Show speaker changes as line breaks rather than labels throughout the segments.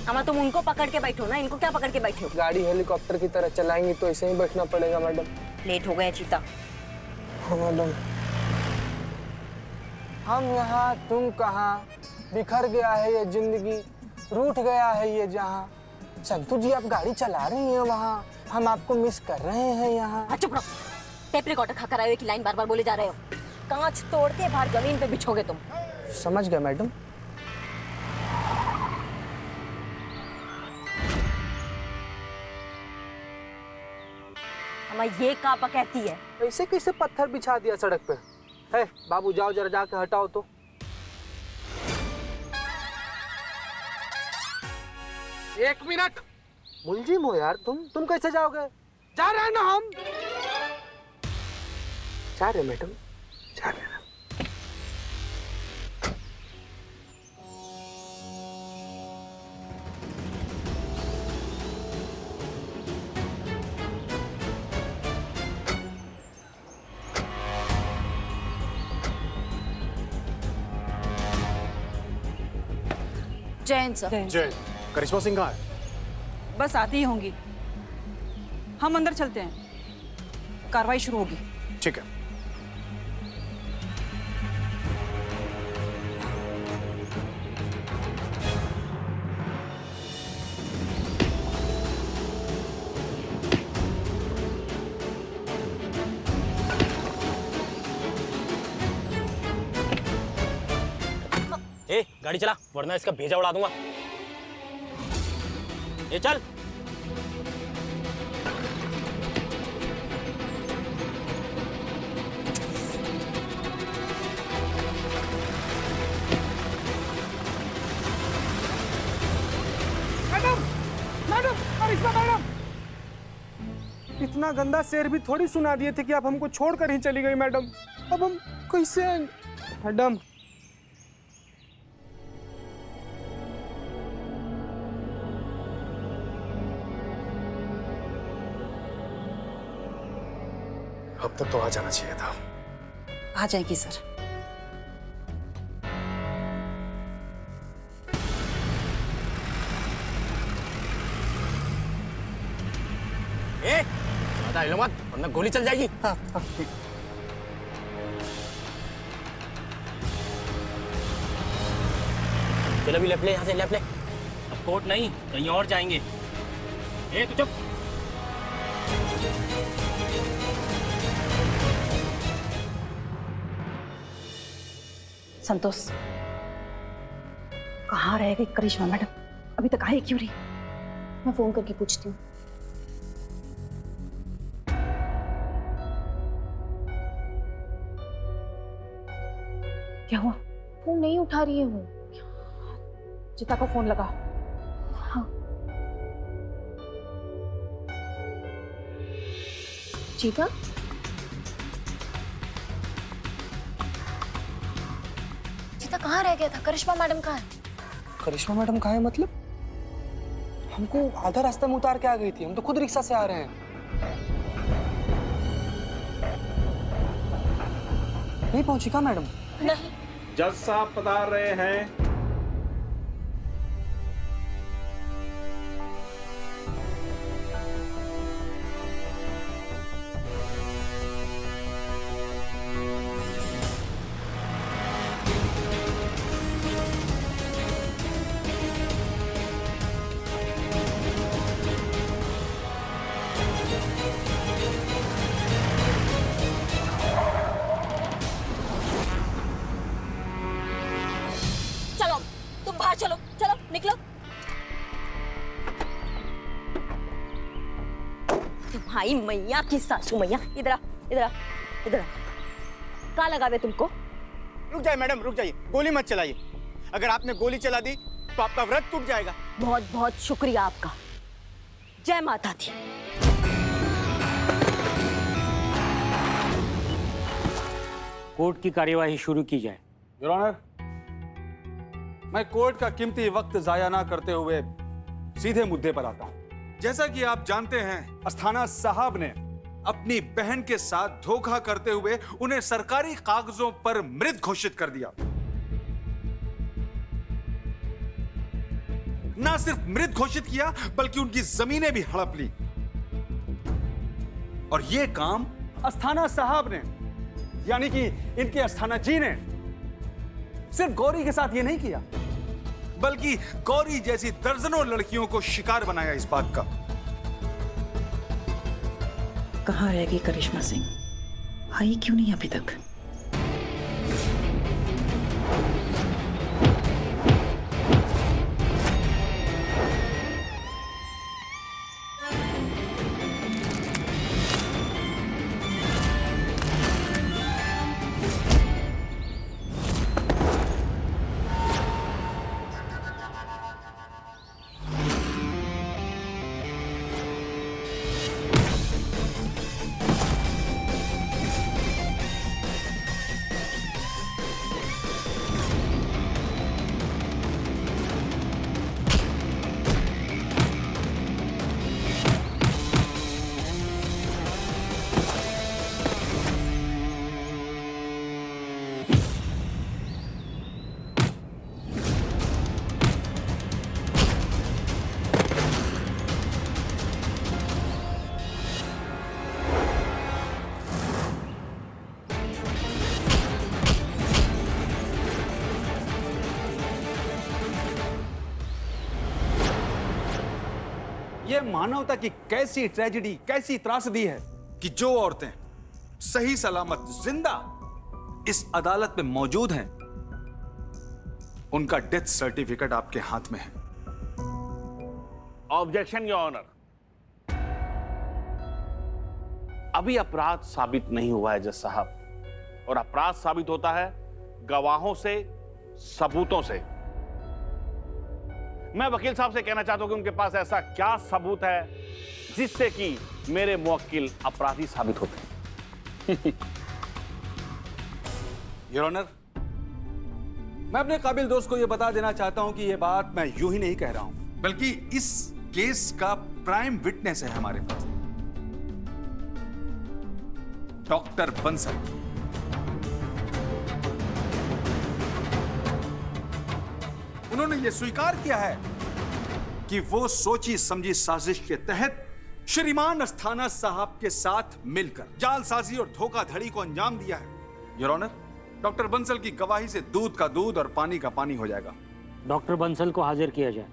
अमा तुम उनको पकड़ के बैठो ना, इनको क्या पकड़ के बैठे हो?
गाड़ी हेलीकॉप्टर की तरह चलाएंगी तो ऐसे ही बैठना पड़ेगा मैडम।
लेट हो गए चीता।
हाँ मैडम। हम यहाँ तुम कहाँ, बिखर गया है ये जिंदगी, रूठ गया है ये जहाँ। संतू जी आप गाड़ी चला रही हैं वहाँ, हम आपको मिस कर रहे हैं यहाँ।
हाँ चुप रहो। टेप रिकॉर्डर खाकर आए की लाइन बार बार बोले जा रहे हो। कांच तोड़ के बाहर जमीन पे बिछोगे तुम।
समझ गया मैडम।
अमा ये कापा कहती है।
ऐसे कैसे पत्थर बिछा दिया सड़क पे? है बाबू जाओ जरा जाके हटाओ तो। एक मिनट। मुलजिम हो यार तुम कैसे जाओगे? जा रहे हैं ना हम। जा रहे मैडम, जा रहे हैं।
जैन सर।
जय, करिश्मा सिंह कहाँ है?
बस आती ही होंगी। हम अंदर चलते हैं, कार्रवाई शुरू होगी।
ठीक है।
ए, गाड़ी चला वरना इसका भेजा उड़ा दूंगा। ए चल।
मैडम, मैडम, करिश्मा मैडम। इतना गंदा शेर भी थोड़ी सुना दिए थे कि आप हमको छोड़कर ही चली गई मैडम। अब हम कैसे? मैडम
अब तक तो आ जाना चाहिए था।
आ जाएगी सर।
ए, ज्यादा हिलो मत वरना गोली चल जाएगी।
हाँ।
चलो भी लेफ्ट ले, यहाँ से लेफ्ट ले। अब कोर्ट नहीं कहीं और जाएंगे। ए तू चुप।
संतोष, कहाँ रह गई करिश्मा मैडम? अभी तक आई क्यों नहीं?
मैं फोन करके पूछती हूँ।
क्या हुआ?
फोन नहीं उठा रही है वो।
चिता को फोन लगा।
हाँ। चीता? चीता कहाँ रह गया था? करिश्मा मैडम कहाँ है?
करिश्मा मैडम कहाँ है मतलब? हमको आधा रास्ते में उतार के आ गई थी, हम तो खुद रिक्शा से आ रहे हैं। नहीं पहुंची क्या मैडम?
नहीं।
जज साहब पधार रहे हैं।
चलो तुम बाहर चलो, चलो निकलो। तुम्हारी मैया की सासू मैया, इधर आ, इधर आ, इधर आ। कहाँ लगावे तुमको?
रुक जाइए मैडम, रुक जाइए, गोली मत चलाइए। अगर आपने गोली चला दी तो आपका व्रत टूट जाएगा।
बहुत बहुत शुक्रिया आपका। जय माता दी।
कोर्ट की कार्यवाही शुरू की जाए।
योर ऑनर, मैं कोर्ट का कीमती वक्त जाया ना करते हुए सीधे मुद्दे पर आता हूं। जैसा कि आप जानते हैं, अस्थाना साहब ने अपनी बहन के साथ धोखा करते हुए उन्हें सरकारी कागजों पर मृत घोषित कर दिया। ना सिर्फ मृत घोषित किया बल्कि उनकी जमीनें भी हड़प ली। और यह काम अस्थाना साहब ने, यानी कि इनके अस्थाना जी ने सिर्फ गौरी के साथ यह नहीं किया, बल्कि गौरी जैसी दर्जनों लड़कियों को शिकार बनाया इस बात का।
कहाँ रह गई करिश्मा सिंह? आई क्यों नहीं अभी तक?
यह मानवता की कैसी ट्रेजेडी, कैसी त्रासदी है कि जो औरतें सही सलामत जिंदा इस अदालत में मौजूद हैं, उनका डेथ सर्टिफिकेट आपके हाथ में है।
Objection your honour. अभी अपराध साबित नहीं हुआ है जज साहब, और अपराध साबित होता है गवाहों से, सबूतों से। मैं वकील साहब से कहना चाहता हूं कि उनके पास ऐसा क्या सबूत है जिससे कि मेरे मुवक्किल अपराधी साबित होते हैं।
योर ऑनर, मैं अपने काबिल दोस्त को यह बता देना चाहता हूं कि यह बात मैं यूं ही नहीं कह रहा हूं, बल्कि इस केस का प्राइम विटनेस है हमारे पास, डॉक्टर बंसल। उन्होंने यह स्वीकार किया है कि वो सोची समझी साजिश के तहत श्रीमान अस्थाना साहब के साथ मिलकर जालसाजी और धोखाधड़ी को अंजाम दिया है। योर ऑनर, डॉक्टर बंसल की गवाही से दूध का दूध और पानी का पानी हो जाएगा।
डॉक्टर बंसल को हाजिर किया जाए।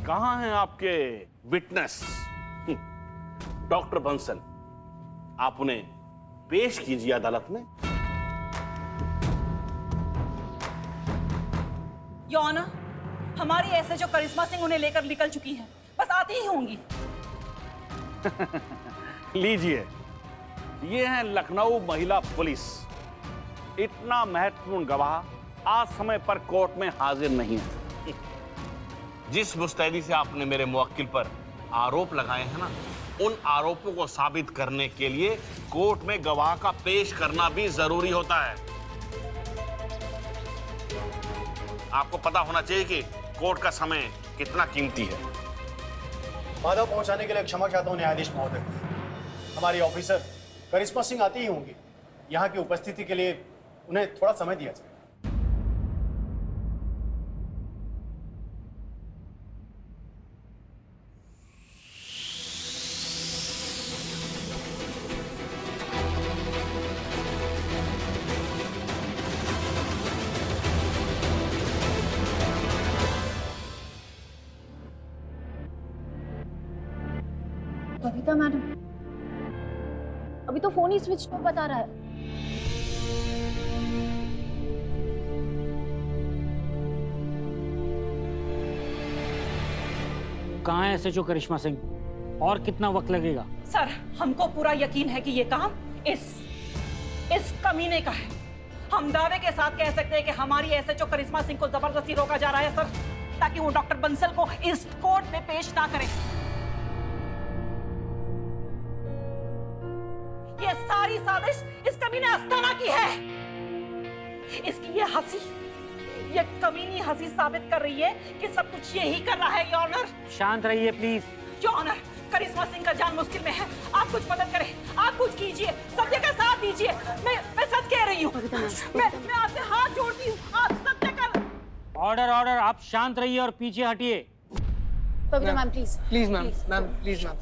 कहां हैं आपके विटनेस? डॉक्टर बंसल, आप उन्हें पेश कीजिए अदालत में।
योर ऑनर, हमारी एसएचओ करिश्मा सिंह उन्हें लेकर निकल चुकी है, बस आती ही होंगी।
लीजिए, ये है लखनऊ महिला पुलिस। इतना महत्वपूर्ण गवाह आज समय पर कोर्ट में हाजिर नहीं है। जिस मुस्तैदी से आपने मेरे मुवक्किल पर आरोप लगाए हैं ना, उन आरोपों को साबित करने के लिए कोर्ट में गवाह का पेश करना भी जरूरी होता है। आपको पता होना चाहिए कि कोर्ट का समय कितना कीमती है।
बाधा पहुंचाने के लिए क्षमा चाहता हूं न्यायाधीश महोदय। हमारी ऑफिसर करिश्मा सिंह आती ही होंगी। यहाँ की उपस्थिति के लिए उन्हें थोड़ा समय दिया जाए।
बबीता मैडम, अभी तो फोन ही स्विच ऑफ बता रहा है।
कहाँ है एसएचओ करिश्मा सिंह? और कितना वक्त लगेगा?
सर, हमको पूरा यकीन है कि ये काम इस कमीने का है। हम दावे के साथ कह सकते हैं कि हमारी एसएचओ करिश्मा सिंह को जबरदस्ती रोका जा रहा है सर, ताकि वो डॉक्टर बंसल को इस कोर्ट में पेश ना करें। ये सारी साजिश इस कमीने अस्थाना की है। इसकी ये हंसी, ये कमीनी हंसी साबित कर रही है कि सब कुछ यही कर रहा है। योर ऑनर,
शांत रहिए प्लीज।
योर ऑनर, करिश्मा सिंह का जान मुश्किल में है। आप कुछ मदद करें, आप कुछ कीजिए, सत्य का साथ दीजिए। मैं सच कह रही हूँ, मैं आपसे हाथ जोड़ती हूँ, आप सत्य का।
ऑर्डर ऑर्डर, आप शांत रहिए और पीछे हटिए।
Babita ma'am please.
Please ma'am, ma'am please ma'am.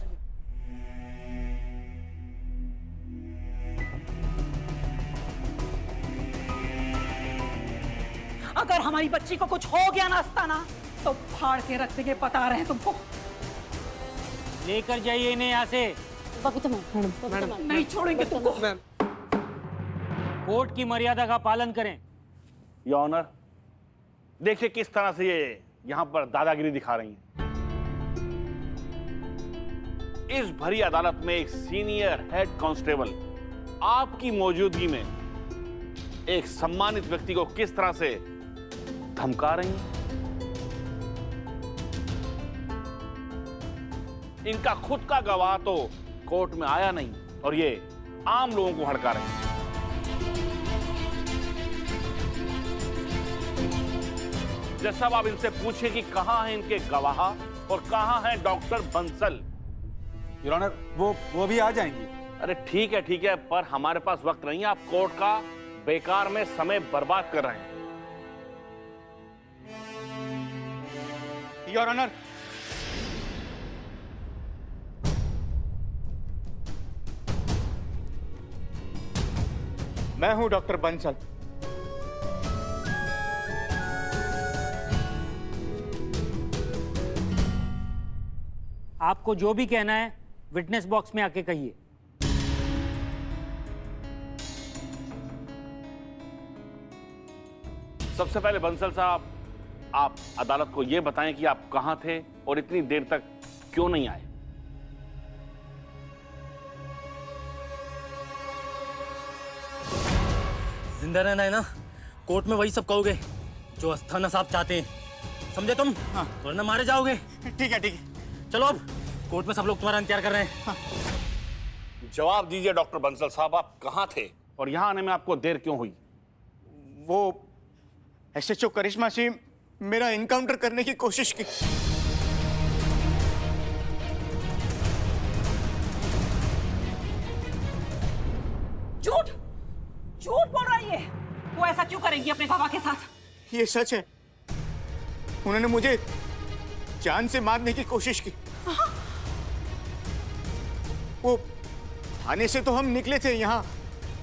अगर हमारी बच्ची को कुछ हो गया ना अस्ताना, तो फाड़ के रख देंगे, बता रहे हैं तुमको।
लेकर जाइए इन्हें यहाँ से।
बबीता मैम,
नहीं छोड़ेंगे तुमको।
कोर्ट की मर्यादा का पालन करें।
योर ऑनर, देखिए किस तरह से ये यहां पर दादागिरी दिखा रही हैं। इस भरी अदालत में एक सीनियर हेड कांस्टेबल आपकी मौजूदगी में एक सम्मानित व्यक्ति को किस तरह से धमका रही हैं। इनका खुद का गवाह तो कोर्ट में आया नहीं और ये आम लोगों को हड़का रहे हैं। जज साहब, आप इनसे पूछिए कि कहां हैं इनके गवाह और कहां है डॉक्टर बंसल।
योर ऑनर, वो भी आ जाएंगी।
अरे ठीक है, पर हमारे पास वक्त नहीं है। आप कोर्ट का बेकार में समय बर्बाद कर रहे हैं।
योर ऑनर, मैं हूं डॉक्टर बंसल।
आपको जो भी कहना है विटनेस बॉक्स में आके कहिए।
सबसे पहले बंसल साहब, आप अदालत को यह बताएं कि आप कहां थे और इतनी देर तक क्यों नहीं आए।
जिंदा रहना है ना, कोर्ट में वही सब कहोगे जो अस्थाना साहब चाहते हैं, समझे तुम? हाँ। वरना मारे जाओगे।
ठीक है।
चलो अब, कोर्ट में सब लोग तुम्हारा इंतजार कर रहे हैं। हाँ।
जवाब दीजिए डॉक्टर बंसल साहब, आप कहां थे और यहां आने में आपको देर क्यों हुई?
वो एसएचओ करिश्मा सिंह मेरा इनकाउंटर करने की कोशिश की।
झूठ बोल रही है। वो ऐसा क्यों करेंगी अपने गवाह के साथ?
ये सच है, उन्होंने मुझे जान से मारने की कोशिश की। वो थाने से तो हम निकले थे यहाँ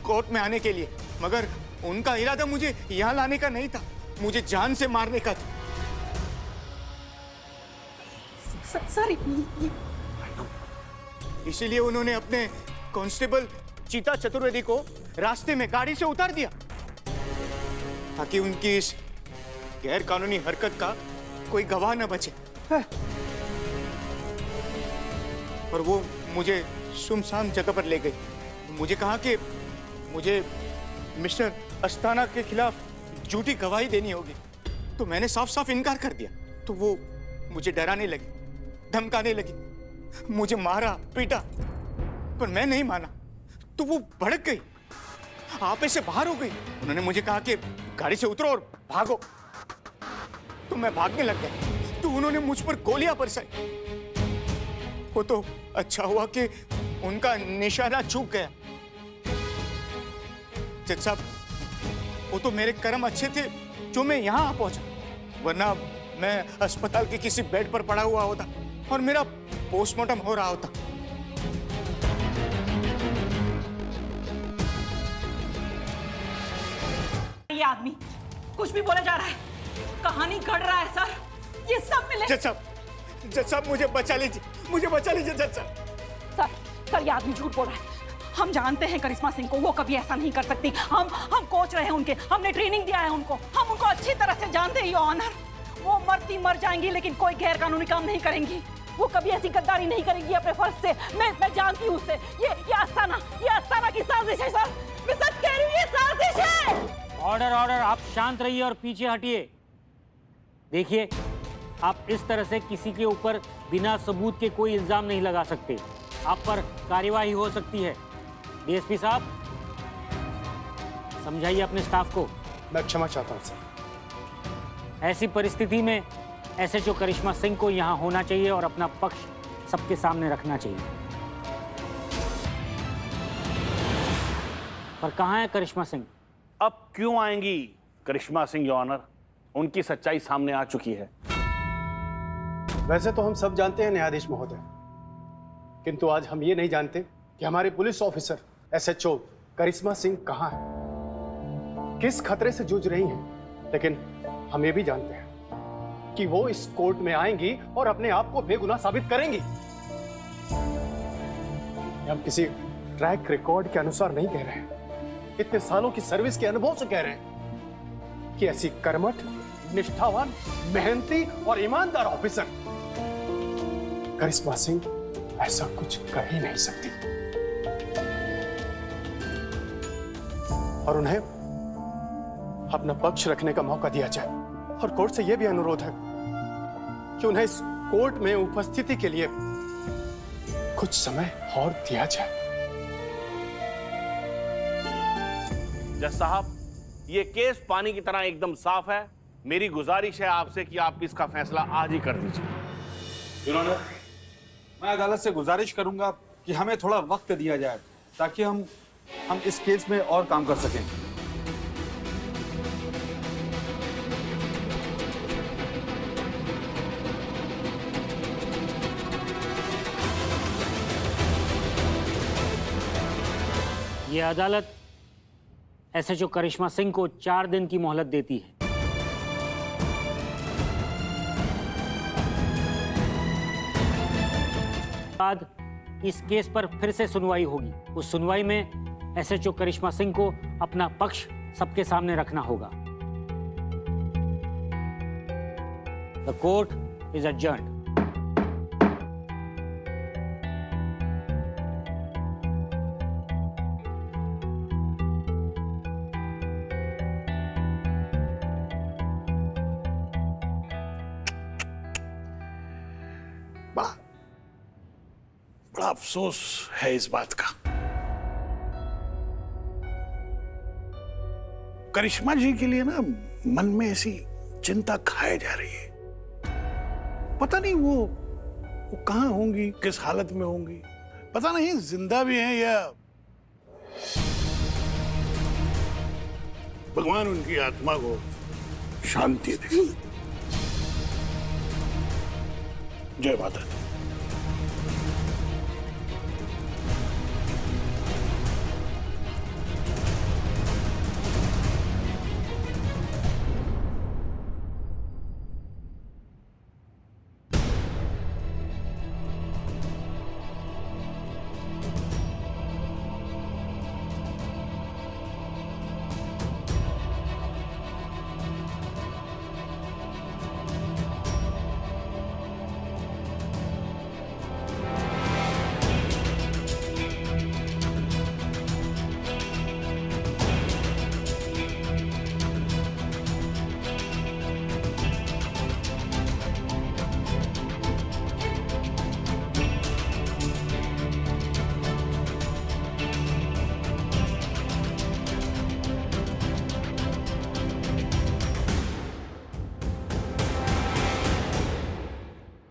कोर्ट में आने के लिए, मगर उनका इरादा मुझे यहाँ लाने का नहीं था, मुझे जान से मारने का था।
सर,
इसीलिए उन्होंने अपने कांस्टेबल चीता चतुर्वेदी को रास्ते में गाड़ी से उतार दिया, ताकि उनकी इस गैर कानूनी हरकत का कोई गवाह न बचे। और वो मुझे सुनसान जगह पर ले गई। मुझे कहा कि मुझे मिस्टर अस्थाना के खिलाफ झूठी गवाही देनी होगी, तो मैंने साफ साफ इनकार कर दिया। तो वो मुझे डराने लगी, धमकाने लगी, मुझे मारा पीटा, पर मैं नहीं माना। तो वो भड़क गई, आपे से बाहर हो गई। उन्होंने मुझे कहा कि गाड़ी से उतरो और भागो, तो मैं भागने लग गया। तो उन्होंने मुझ पर गोलियां बरसाई। वो तो अच्छा हुआ कि उनका निशाना चूक गया। जज साहब, वो तो मेरे कर्म अच्छे थे जो मैं यहाँ आ पहुंचा, वरना मैं अस्पताल के किसी बेड पर पड़ा हुआ होता और मेरा पोस्टमार्टम हो रहा होता।
ये आदमी कुछ भी बोले जा रहा है, कहानी गढ़ रहा है सर। ये सब मिले।
जज साहब, मुझे बचा लीजिए, जज साहब।
सर, ये आदमी झूठ बोल रहा है। हम जानते हैं करिश्मा सिंह को, वो कभी ऐसा नहीं कर सकती। हम कोच रहे हैं उनके, हमने ट्रेनिंग दिया है उनको, हम उनको अच्छी तरह से जानते हैं, योर ऑनर। वो मरती मर जाएंगी लेकिन कोई गैर कानूनी काम नहीं करेंगी। वो कभी ऐसी गद्दारी नहीं करेंगी अपने फर्ज से। मैं जानती हूँ उससे। ये आस्थाना की साजिश है सर। मैं सच कह रही हूँ, ये साजिश है।
ऑर्डर ऑर्डर, आप शांत रहिए और पीछे हटिए। देखिए, आप इस तरह से किसी के ऊपर बिना सबूत के कोई इल्जाम नहीं लगा सकते। आप पर कार्यवाही हो सकती है। डीएसपी साहब, समझाइए अपने स्टाफ को।
मैं क्षमा चाहता हूँ सर।
ऐसी परिस्थिति में एसएचओ करिश्मा सिंह को यहाँ होना चाहिए और अपना पक्ष सबके सामने रखना चाहिए। पर कहाँ है करिश्मा सिंह?
अब क्यों आएंगी करिश्मा सिंह, योर ऑनर? उनकी सच्चाई सामने आ चुकी है।
वैसे तो हम सब जानते हैं न्यायाधीश महोदय, किंतु आज हम ये नहीं जानते कि हमारे पुलिस ऑफिसर एसएचओ करिश्मा सिंह कहाँ है, किस खतरे से जूझ रही हैं। लेकिन हम ये भी जानते हैं कि वो इस कोर्ट में आएंगी और अपने आप को बेगुनाह साबित करेंगी। हम किसी ट्रैक रिकॉर्ड के अनुसार नहीं कह रहे हैं, इतने सालों की सर्विस के अनुभव से कह रहे हैं कि ऐसी कर्मठ, निष्ठावान, मेहनती और ईमानदार ऑफिसर करिश्मा सिंह ऐसा कुछ कर ही नहीं सकती। और उन्हें अपना पक्ष रखने का मौका दिया जाए। और कोर्ट से यह भी अनुरोध है कि उन्हें इस कोर्ट में उपस्थिति के लिए कुछ समय और दिया जाए।
जज साहब, ये केस पानी की तरह एकदम साफ है। मेरी गुजारिश है आपसे कि आप इसका फैसला आज ही कर दीजिए।
योर ऑनर, मैं अदालत से गुजारिश करूंगा कि हमें थोड़ा वक्त दिया जाए ताकि हम इस केस में और काम कर सकें।
ये अदालत एसएचओ करिश्मा सिंह को 4 दिन की मोहलत देती है। बाद इस केस पर फिर से सुनवाई होगी। उस सुनवाई में एसएचओ करिश्मा सिंह को अपना पक्ष सबके सामने रखना होगा। The court is adjourned.
बड़ा अफसोस है इस बात का। करिश्मा जी के लिए ना मन में ऐसी चिंता खाए जा रही है। पता नहीं वो कहाँ होंगी, किस हालत में होंगी। पता नहीं जिंदा भी हैं या भगवान उनकी आत्मा को शांति दे। जय माता दी।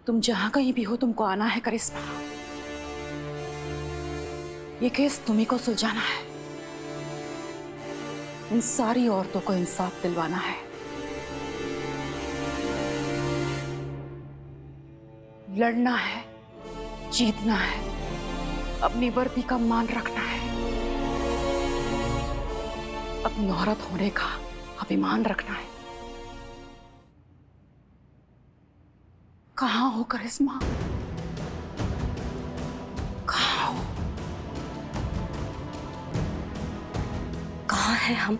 तुम जहां कहीं भी हो, तुमको आना है करिश्मा। ये केस तुम्ही को सुलझाना है। इन सारी औरतों को इंसाफ दिलवाना है। लड़ना है, जीतना है, अपनी वर्दी का मान रखना है, अपनी औरत होने का अभिमान रखना है। कहाँ हो करिश्मा? कहाँ हो?
है हम